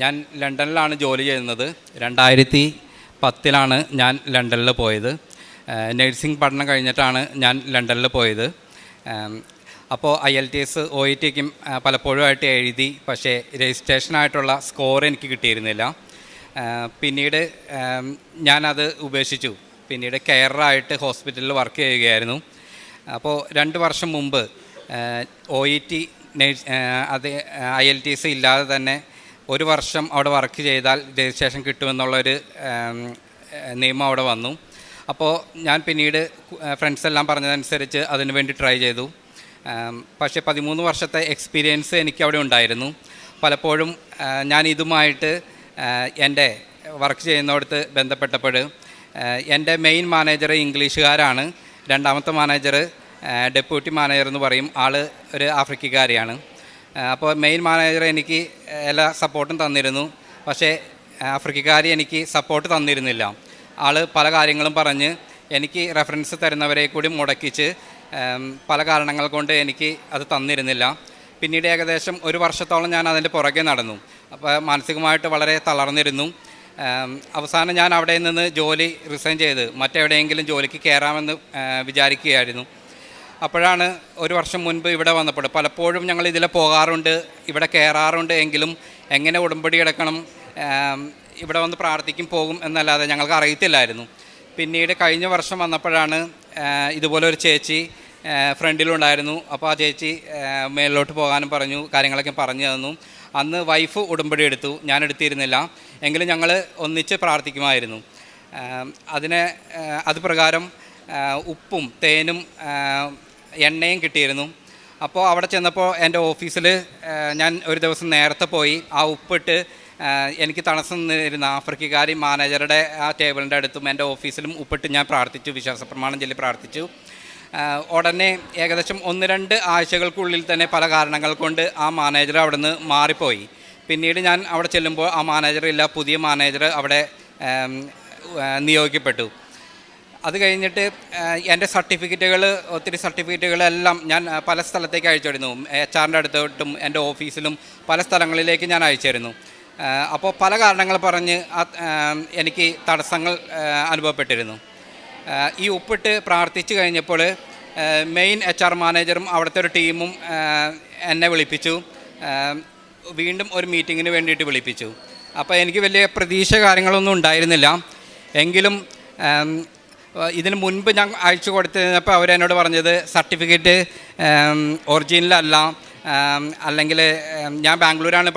ഞാൻ ലണ്ടനിലാണ് ജോലി ചെയ്യുന്നത്. 2010 ഞാൻ ലണ്ടനിൽ പോയത്. നഴ്സിംഗ് പഠനം കഴിഞ്ഞിട്ടാണ് ഞാൻ ലണ്ടനിൽ പോയത്. അപ്പോൾ IELTS OETക്കും പലപ്പോഴുമായിട്ട് എഴുതി, പക്ഷേ രജിസ്ട്രേഷനായിട്ടുള്ള സ്കോർ എനിക്ക് കിട്ടിയിരുന്നില്ല. പിന്നീട് ഞാനത് ഉപേക്ഷിച്ചു. പിന്നീട് കെയറായിട്ട് ഹോസ്പിറ്റലിൽ വർക്ക് ചെയ്യുകയായിരുന്നു. അപ്പോൾ 2 വർഷം മുമ്പ് OET അത് IELTS ഇല്ലാതെ തന്നെ 1 വർഷം അവിടെ വർക്ക് ചെയ്താൽ രജിസ്ട്രേഷൻ കിട്ടുമെന്നുള്ളൊരു നിയമം അവിടെ വന്നു. അപ്പോൾ ഞാൻ പിന്നീട് ഫ്രണ്ട്സെല്ലാം പറഞ്ഞതനുസരിച്ച് അതിനു വേണ്ടി ട്രൈ ചെയ്തു. പക്ഷേ 13 വർഷത്തെ എക്സ്പീരിയൻസ് എനിക്കവിടെ ഉണ്ടായിരുന്നു. പലപ്പോഴും ഞാൻ ഇതുമായിട്ട് എൻ്റെ വർക്ക് ചെയ്യുന്നിടത്ത് ബന്ധപ്പെട്ടപ്പോൾ എൻ്റെ മെയിൻ മാനേജർ ഇംഗ്ലീഷുകാരാണ്. രണ്ടാമത്തെ മാനേജർ ഡെപ്യൂട്ടി മാനേജർ എന്ന് പറയും, ആൾ ഒരു ആഫ്രിക്കക്കാരിയാണ്. അപ്പോൾ മെയിൻ മാനേജർ എനിക്ക് എല്ലാ സപ്പോർട്ടും തന്നിരുന്നു, പക്ഷേ ആഫ്രിക്കക്കാരി എനിക്ക് സപ്പോർട്ട് തന്നിരുന്നില്ല. ആൾ പല കാര്യങ്ങളും പറഞ്ഞ് എനിക്ക് റെഫറൻസ് തരുന്നവരെ കൂടി മുടക്കിച്ച് പല കാരണങ്ങൾ കൊണ്ട് എനിക്ക് അത് തന്നിരുന്നില്ല. പിന്നീട് ഏകദേശം 1 വർഷത്തോളം ഞാൻ അതിൻ്റെ പുറകെ നടന്നു. അപ്പോൾ മാനസികമായിട്ട് വളരെ തളർന്നിരുന്നു. അവസാനം ഞാൻ അവിടെ നിന്ന് ജോലി റിസൈൻ ചെയ്ത് മറ്റെവിടെയെങ്കിലും ജോലിക്ക് കയറാമെന്ന് വിചാരിക്കുകയായിരുന്നു. അപ്പോഴാണ് 1 വർഷം മുൻപ് ഇവിടെ വന്നപ്പോൾ പലപ്പോഴും ഞങ്ങൾ ഇതിൽ പോകാറുണ്ട്, ഇവിടെ കയറാറുണ്ട്, എങ്കിലും എങ്ങനെ ഉടമ്പടി എടുക്കണം, ഇവിടെ വന്ന് പ്രാർത്ഥിക്കും പോകും എന്നല്ലാതെ ഞങ്ങൾക്ക് അറിയത്തില്ലായിരുന്നു. പിന്നീട് കഴിഞ്ഞ വർഷം വന്നപ്പോഴാണ് ഇതുപോലെ ഒരു ചേച്ചി ഫ്രണ്ടിലുണ്ടായിരുന്നു. അപ്പോൾ ആ ചേച്ചി മേളിലോട്ട് പോകാനും പറഞ്ഞു, കാര്യങ്ങളൊക്കെ പറഞ്ഞു തന്നു. അന്ന് വൈഫ് ഉടമ്പടി എടുത്തു, ഞാൻ എടുത്തിരുന്നില്ല, എങ്കിലും ഞങ്ങൾ ഒന്നിച്ച് പ്രാർത്ഥിക്കുമായിരുന്നു. അത് പ്രകാരം ഉപ്പും തേനും എണ്ണയും കിട്ടിയിരുന്നു. അപ്പോൾ അവിടെ ചെന്നപ്പോൾ എൻ്റെ ഓഫീസിൽ ഞാൻ ഒരു ദിവസം നേരത്തെ പോയി ആ ഉപ്പിട്ട് എനിക്ക് തടസ്സം നിന്നിരുന്ന ആഫ്രിക്കക്കാരി മാനേജറുടെ ആ ടേബിളിൻ്റെ അടുത്തും എൻ്റെ ഓഫീസിലും ഉപ്പിട്ട് ഞാൻ പ്രാർത്ഥിച്ചു, വിശ്വാസപ്രമാണം ചൊല്ലി പ്രാർത്ഥിച്ചു. ഉടനെ ഏകദേശം 1-2 ആഴ്ചകൾക്കുള്ളിൽ തന്നെ പല കാരണങ്ങൾ കൊണ്ട് ആ മാനേജർ അവിടെ നിന്ന് മാറിപ്പോയി. പിന്നീട് ഞാൻ അവിടെ ചെല്ലുമ്പോൾ ആ മാനേജറില്ല, പുതിയ മാനേജർ അവിടെ നിയോഗിക്കപ്പെട്ടു. അത് കഴിഞ്ഞിട്ട് എൻ്റെ ഒത്തിരി സർട്ടിഫിക്കറ്റുകളെല്ലാം ഞാൻ പല സ്ഥലത്തേക്ക് അയച്ചിരുന്നു. HR അടുത്തോട്ടും എൻ്റെ ഓഫീസിലും പല സ്ഥലങ്ങളിലേക്ക് ഞാൻ അയച്ചിരുന്നു. അപ്പോൾ പല കാരണങ്ങൾ പറഞ്ഞ് എനിക്ക് തടസ്സങ്ങൾ അനുഭവപ്പെട്ടിരുന്നു. ഈ ഉപ്പിട്ട് പ്രാർത്ഥിച്ചു കഴിഞ്ഞപ്പോൾ മെയിൻ HR മാനേജറും അവിടുത്തെ ഒരു ടീമും എന്നെ വിളിപ്പിച്ചു, വീണ്ടും ഒരു മീറ്റിങ്ങിന് വേണ്ടിയിട്ട് വിളിപ്പിച്ചു. അപ്പോൾ എനിക്ക് വലിയ പ്രതീക്ഷ കാര്യങ്ങളൊന്നും ഉണ്ടായിരുന്നില്ല. എങ്കിലും ഇതിന് മുൻപ് ഞാൻ അയച്ചു കൊടുത്തിരുന്നപ്പോൾ അവരെന്നോട് പറഞ്ഞത് സർട്ടിഫിക്കറ്റ് ഒറിജിനലല്ല, അല്ലെങ്കിൽ ഞാൻ ബാംഗ്ലൂരാണ്